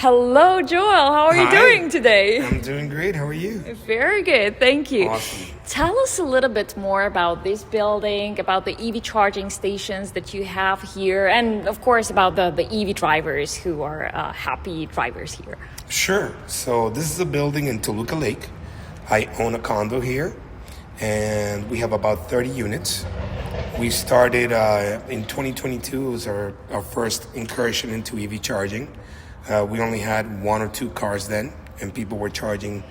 Hello, Joel. How are you Hi. doing today? I'm doing great. How are you? Very good. Thank you. Awesome. Tell us a little bit more about this building, about the EV charging stations that you have here, and of course about the EV drivers who are happy drivers here. Sure. So this is a building in Toluca Lake. I own a condo here, and we have about 30 units. We started in 2022. It was our first incursion into EV charging. We only had one or two cars then, and people were charging,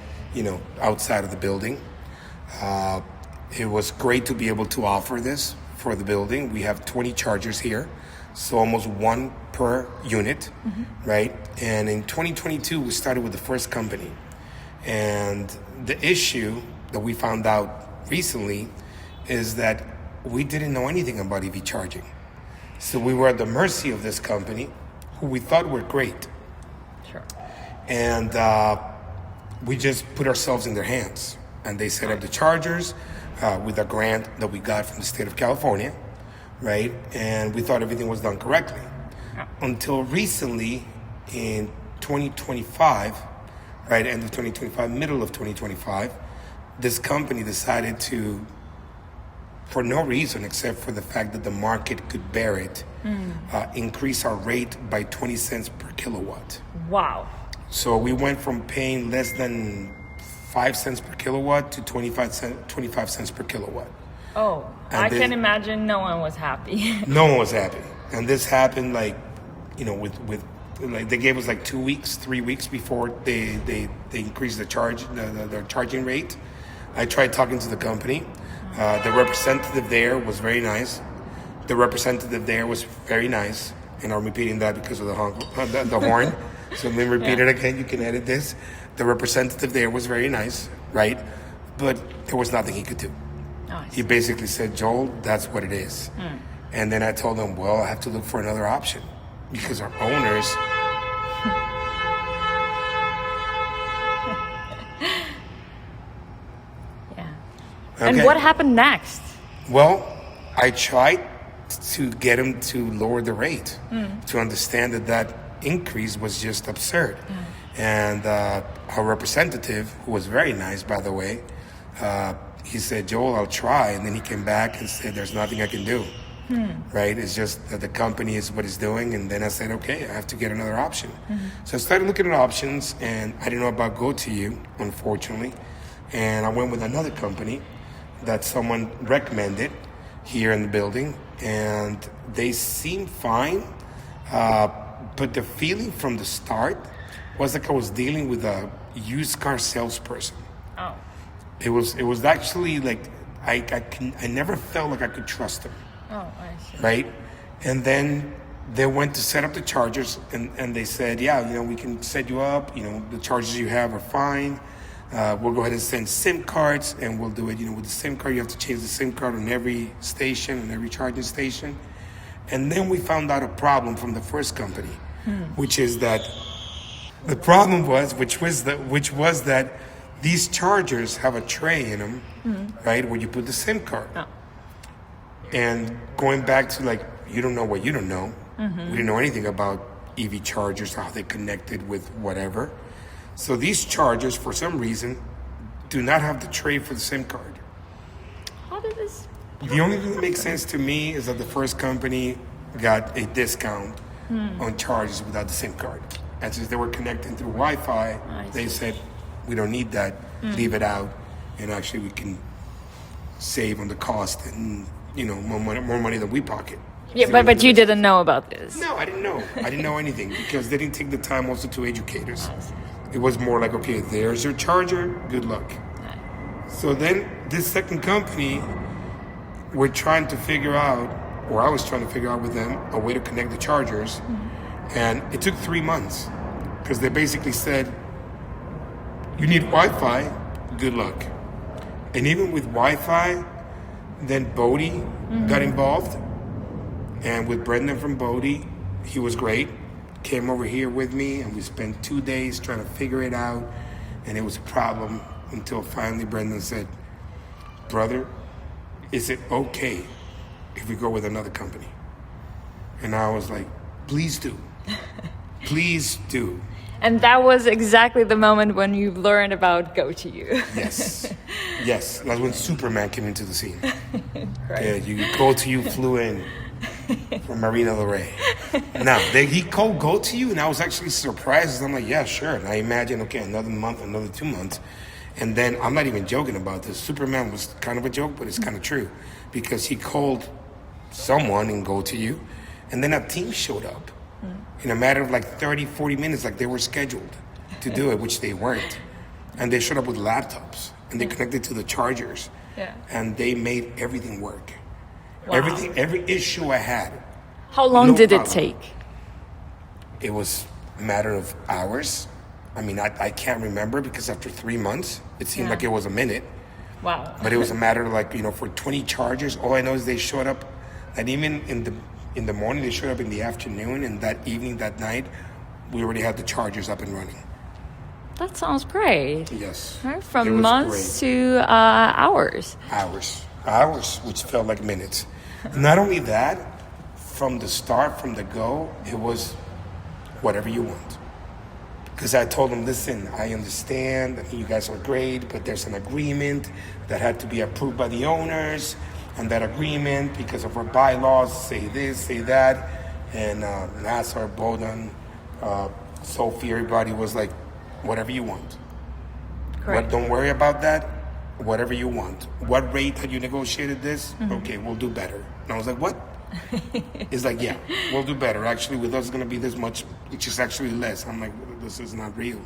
outside of the building. It was great to be able to offer this for the building. We have 20 chargers here, so almost one per unit, right? And in 2022, we started with the first company. And the issue that we found out recently is that we didn't know anything about EV charging. So we were at the mercy of this company, who we thought were great. Sure. And we just put ourselves in their hands. And they set up the chargers with a grant that we got from the state of California, right? And we thought everything was done correctly. Until recently, in 2025, right, end of 2025, middle of 2025, this company decided to, for no reason except for the fact that the market could bear it, increase our rate by 20 cents per kilowatt. Wow. So we went from paying less than 5 cents per kilowatt to 25 cents per kilowatt. Oh, And I this- can imagine no one was happy. No one was happy. And this happened with they gave us 2 weeks, 3 weeks before they increased the charging rate. I tried talking to the company. The representative there was very nice. And I'm repeating that because of the horn. So let me repeat it again. You can edit this. The representative there was very nice, right? But there was nothing he could do. Oh, I He see. basically said, Joel, that's what it is. And then I told him, well, I have to look for another option because our owners. Yeah. And Okay. what happened next? Well, I tried to get him to lower the rate, to understand that increase was just absurd. And our representative, who was very nice, by the way, he said, Joel, I'll try. And then he came back and said, there's nothing I can do. Right? It's just that the company is what it's doing. And then I said, okay, I have to get another option. So I started looking at options, and I didn't know about GoToYou, unfortunately. And I went with another company that someone recommended here in the building, and they seemed fine. But the feeling from the start was like I was dealing with a used car salesperson. Oh, It was actually like I never felt like I could trust them. I see. Right? And then they went to set up the chargers, and they said, yeah, we can set you up. The chargers you have are fine. We'll go ahead and send SIM cards, and we'll do it. With the SIM card, you have to change the SIM card on every station, on every charging station. And then we found out a problem from the first company, which is that the problem was, which was that these chargers have a tray in them, right, where you put the SIM card. Oh. And going back to you don't know what you don't know. We didn't know anything about EV chargers, how they connected with whatever. So these chargers, for some reason, do not have the tray for the SIM card. How did this? The only thing that makes sense to me is that the first company got a discount on charges without the SIM card. And since they were connecting through Wi-Fi, they said, we don't need that, leave it out, and actually we can save on the cost and, more money than we pocket. Yeah, So but you didn't know about this. No, I didn't know. I didn't know anything because they didn't take the time also to educate us. It was more like, okay, there's your charger, good luck. So then this second company, we're trying to figure out, or I was trying to figure out with them, a way to connect the chargers. And it took 3 months because they basically said, you need Wi-Fi, good luck. And even with Wi-Fi, then Bodie got involved. And with Brendan from Bodie, he was great. Came over here with me, and we spent 2 days trying to figure it out. And it was a problem until finally Brendan said, brother, is it okay if we go with another company? And I was like, please do. Please do. And that was exactly the moment when you learned about Go to You. Yes. Yes. That's when Superman came into the scene. Right. Yeah, Go to You flew in from Marina Del Rey. Now, he called Go to You, and I was actually surprised. I'm like, yeah, sure. And I imagine, okay, another month, another 2 months. And then I'm not even joking about this. Superman was kind of a joke, but it's kind of true. Because he called someone and Go to You, and then a team showed up. In a matter of like 30, 40 minutes, like they were scheduled to do it, which they weren't. And they showed up with laptops, and they connected to the chargers. Yeah. And they made everything work. Wow. Every issue I had. How long no did problem. it take? It was a matter of hours. I mean, I can't remember because after 3 months, it seemed like it was a minute. Wow. But it was a matter of like, for 20 chargers, all I know is they showed up, and even in the morning, they showed up in the afternoon, and that evening, that night, we already had the chargers up and running. That sounds great. Yes. Right, It from was months great. to hours. Hours, which felt like minutes. Not only that, from the start, from the go, it was whatever you want. Because I told them, listen, I understand that you guys are great, but there's an agreement that had to be approved by the owners, and that agreement, because of our bylaws, say this, say that, and Nassar, Bodan, Sophie, everybody was like, whatever you want. Correct. Don't worry about that. Whatever you want. What rate had you negotiated this? Okay, we'll do better. And I was like, what? It's like, yeah, we'll do better. Actually, with us, it's going to be this much, which is actually less. I'm like, this is not real.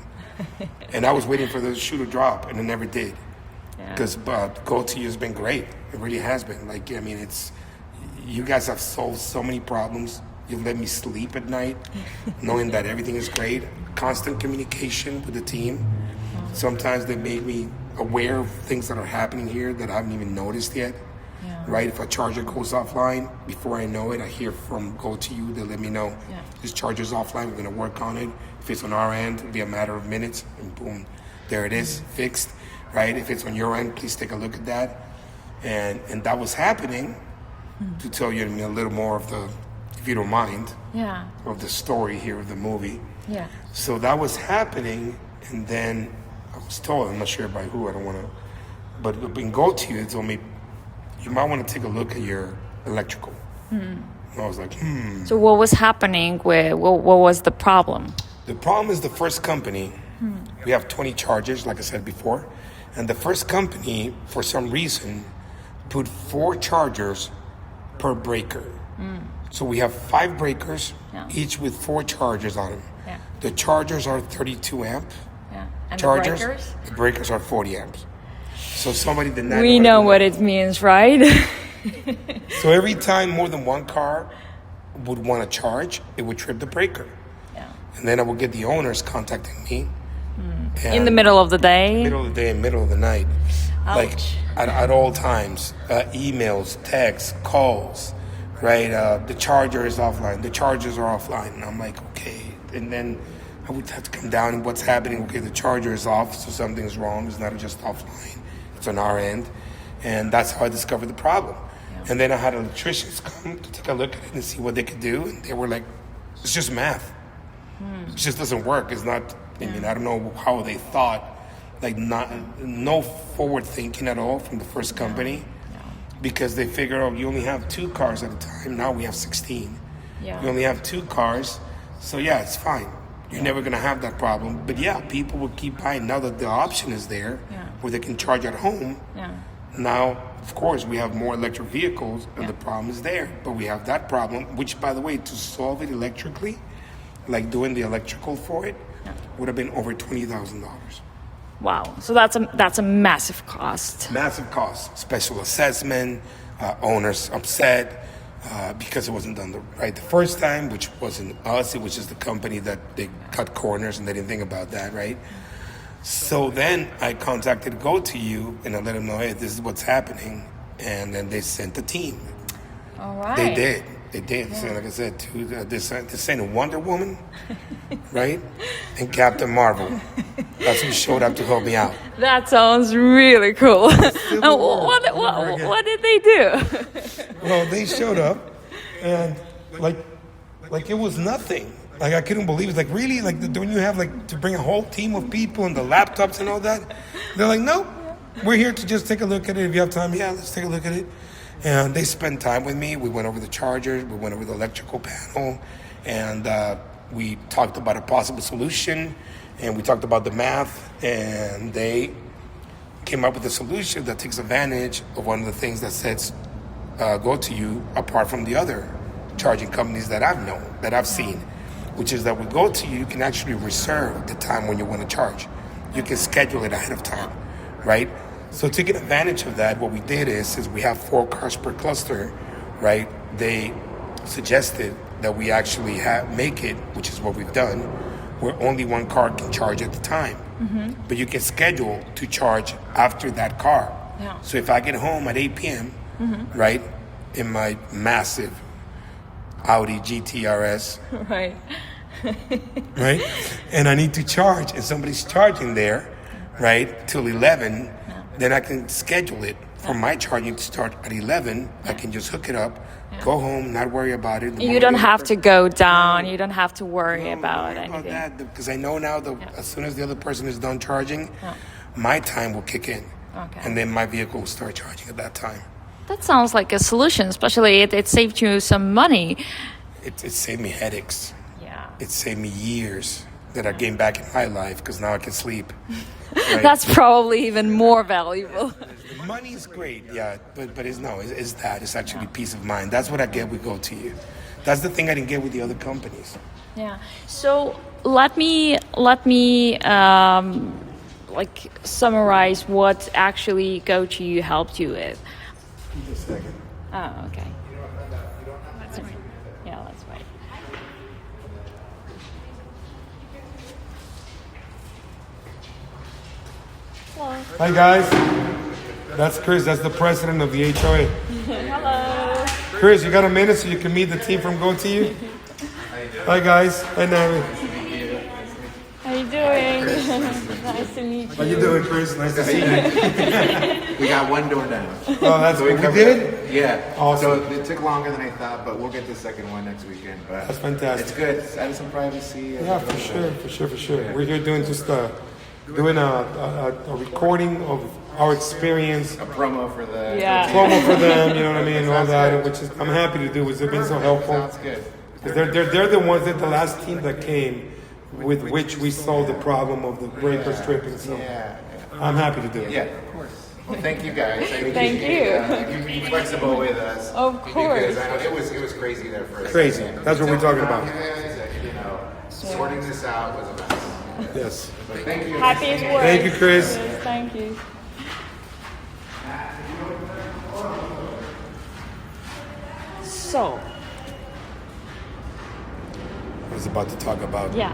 And I was waiting for the shoe to drop, and it never did. Because Go to You has been great. It really has been. Like, I mean, you guys have solved so many problems. You've let me sleep at night, knowing that everything is great. Constant communication with the team. Sometimes they made me aware of things that are happening here that I haven't even noticed yet. Right? If a charger goes offline, before I know it, I hear from Go to You. They let me know this charger's offline. We're going to work on it. If it's on our end, it'll be a matter of minutes, and boom, there it is, fixed. Right? If it's on your end, please take a look at that. And that was happening. To tell you a little more of the, if you don't mind, of the story here of the movie. Yeah. So that was happening, and then I was told, I'm not sure by who, I don't want to, but in Go to You, they told me, you might want to take a look at your electrical. And I was like, So what was happening? What was the problem? The problem is the first company, we have 20 chargers, like I said before, and the first company, for some reason, put 4 chargers per breaker. So we have 5 breakers, each with 4 chargers on them. Yeah. The chargers are 32 amp And chargers. the breakers? The breakers are 40 amps. So somebody did not. We know what it means, right? So every time more than one car would want to charge, it would trip the breaker. And then I would get the owners contacting me. In the middle of the day? Middle of the day, middle of the night. Ouch. Like at all times. Emails, texts, calls, right? The charger is offline. The chargers are offline. And I'm like, okay. And then I would have to come down and what's happening? Okay, the charger is off, so something's wrong. It's not just offline. It's on our end. And that's how I discovered the problem. And then I had electricians come to take a look at it and see what they could do. And they were like, it's just math. It just doesn't work. It's not, I mean, I don't know how they thought, like no forward thinking at all from the first company. Because they figure, oh, you only have 2 cars at a time. Now we have 16. You only have 2 cars. So yeah, it's fine. You're never going to have that problem. But yeah, people will keep buying now that the option is there where they can charge at home. Now, of course, we have more electric vehicles and the problem is there. But we have that problem, which, by the way, to solve it electrically, like doing the electrical for it, would have been over $20,000. Wow. So that's a massive cost. Massive cost. Special assessment, owners upset because it wasn't done right the first time, which wasn't us. It was just the company that they cut corners and they didn't think about that, right? So then I contacted Go to You and I let them know, hey, this is what's happening. And then they sent the team. All right. They did. So like I said, they sent Wonder Woman, right? And Captain Marvel. That's who showed up to help me out. That sounds really cool. What did they do? Well, they showed up and like it was nothing. Like I couldn't believe it. Like really, like don't you have like to bring a whole team of people and the laptops and all that? They're like, no, we're here to just take a look at it. If you have time, yeah, let's take a look at it. And they spent time with me. We went over the chargers, we went over the electrical panel, and we talked about a possible solution, and we talked about the math, and they came up with a solution that takes advantage of one of the things that sets Go to you apart from the other charging companies that I've known, that I've seen, which is that with Go to you can actually reserve the time when you want to charge. You can schedule it ahead of time, right? So taking advantage of that, what we did is, since we have 4 cars per cluster, right, they suggested that we actually make it, which is what we've done, where only 1 car can charge at the time. Mm-hmm. But you can schedule to charge after that car. Yeah. So if I get home at 8 p.m., mm-hmm. right, in my massive Audi GT-RS, right, right, and I need to charge, and somebody's charging there, right, till 11, then I can schedule it for my charging to start at 11. I can just hook it up, go home, not worry about it. You don't have to go down. You don't have to worry about anything. That, because I know now that as soon as the other person is done charging, my time will kick in. Okay. And then my vehicle will start charging at that time. That sounds like a solution, especially it saved you some money. It saved me headaches. Yeah. It saved me years that I gained back in my life because now I can sleep. Right? That's probably even more valuable. Money is great, yeah, but it's that. It's actually peace of mind. That's what I get with Go to you. That's the thing I didn't get with the other companies. Yeah. So let me like summarize what actually Go to you helped you with. Just a second. Oh, okay. Yeah, that's right. Hello. Hi guys, that's Chris. That's the president of the HOA. Hello. Chris, you got a minute so you can meet the team from Go to you? Hi guys. Hi Nami. How you doing? Nice to meet you. How you doing, Chris? Nice to see you. We got 1 door down. Oh, that's what we did? Yeah. Awesome. So it took longer than I thought, but we'll get the second one next weekend. But That's fantastic. It's good. It's added some privacy. Yeah, for sure. Yeah. We're here doing a recording of our experience, A promo for the... Yeah. promo for them, you know what I mean, all Sounds that, good. which is I'm happy to do. Because they've been so helpful. Sounds good. Because they're the ones that the last team that came, with which we solved the problem of the breaker stripping. So Yeah. I'm happy to do it. Yeah, of course. Well, thank you guys. Thank you. You being flexible with us. Of course. Because I know it was crazy there for a Crazy. second. That's what we're talking about. You know, sorting this out was a mess. Yes. But thank you. Happy work. Thank you, Chris. Yes, thank you. So, I was about to talk about. yeah.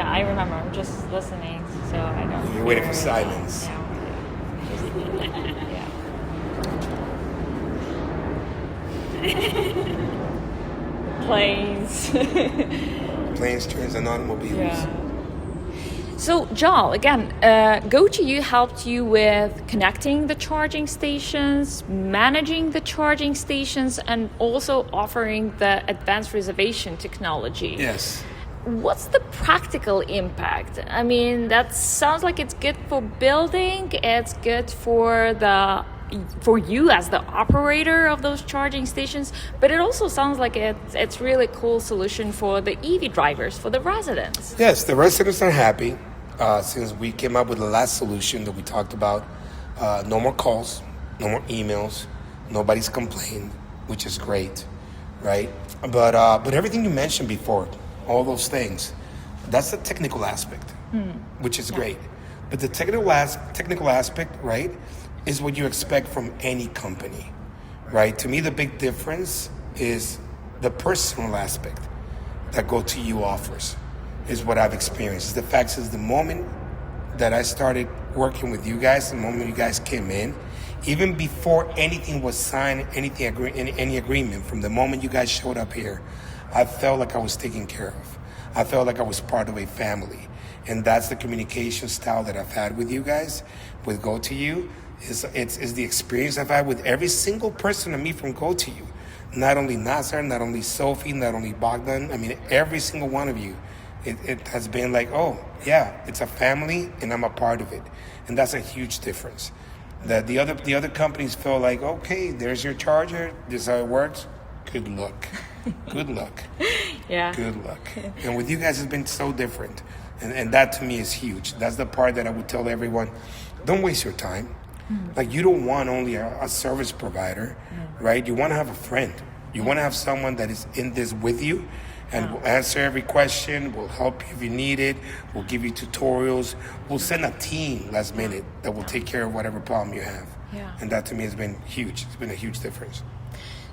I remember. I'm just listening, so I don't. You're waiting for silence. Yeah. Planes. Planes, trains, and automobiles. Yeah. So, Joel, again, Go to you helped you with connecting the charging stations, managing the charging stations, and also offering the advanced reservation technology. Yes. What's the practical impact? I mean, that sounds like it's good for building, it's good for you as the operator of those charging stations, but it also sounds like it's really cool solution for the EV drivers, for the residents. Yes, the residents are happy since we came up with the last solution that we talked about. No more calls, no more emails, nobody's complained, which is great, right? But everything you mentioned before, all those things, that's the technical aspect, which is great. But the technical aspect, right, is what you expect from any company, right? To me, the big difference is the personal aspect that Go to you offers, is what I've experienced. The fact is, the moment that I started working with you guys, the moment you guys came in, even before anything was signed, any agreement, from the moment you guys showed up here, I felt like I was taken care of. I felt like I was part of a family. And that's the communication style that I've had with you guys, with Go to you. It's the experience I've had with every single person I meet from Go to you. not only Nasser, not only Sophie, not only Bogdan. I mean, every single one of you, it has been like, oh yeah, it's a family, and I'm a part of it, and that's a huge difference. That the other companies feel like, okay, there's your charger, this is how it works. Good luck. Good luck. Yeah. Good luck. And with you guys, it's been so different. And that to me is huge. That's the part that I would tell everyone, don't waste your time. Like, you don't want only a service provider, right? You want to have a friend. You want to have someone that is in this with you and will answer every question, will help you if you need it, will give you tutorials, will send a team last minute that will take care of whatever problem you have. Yeah. And that to me has been huge. It's been a huge difference.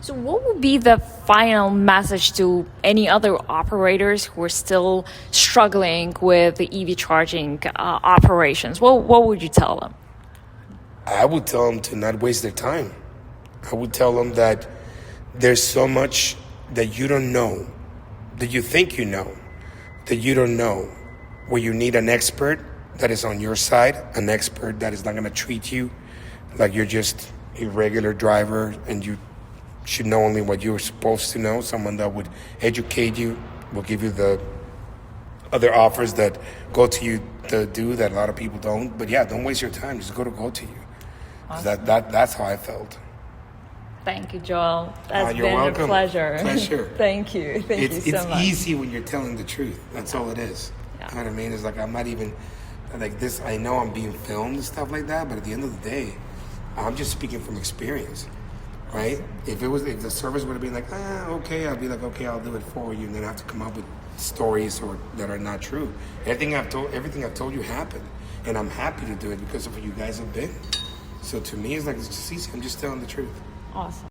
So what would be the final message to any other operators who are still struggling with the EV charging operations? What would you tell them? I would tell them to not waste their time. I would tell them that there's so much that you don't know, that you think you know, that you don't know, where you need an expert that is on your side, an expert that is not going to treat you like you're just a regular driver and you should know only what you're supposed to know, someone that would educate you, will give you the other offers that go to you to do that a lot of people don't. But yeah, don't waste your time. Just go to you. Awesome. That's how I felt. Thank you, Joel. That's You're been welcome. a pleasure. Pleasure. Thank you. Thank you so much. It's easy when you're telling the truth. That's all it is. Yeah. You know what I mean? It's like, I'm not even like this. I know I'm being filmed and stuff like that, but at the end of the day, I'm just speaking from experience, right? If the service would have been like, okay, I'd be like, okay, I'll do it for you, and then I have to come up with stories that are not true. Everything I've told you happened, and I'm happy to do it because of what you guys have been. So to me, it's like, it's just easy. I'm just telling the truth. Awesome.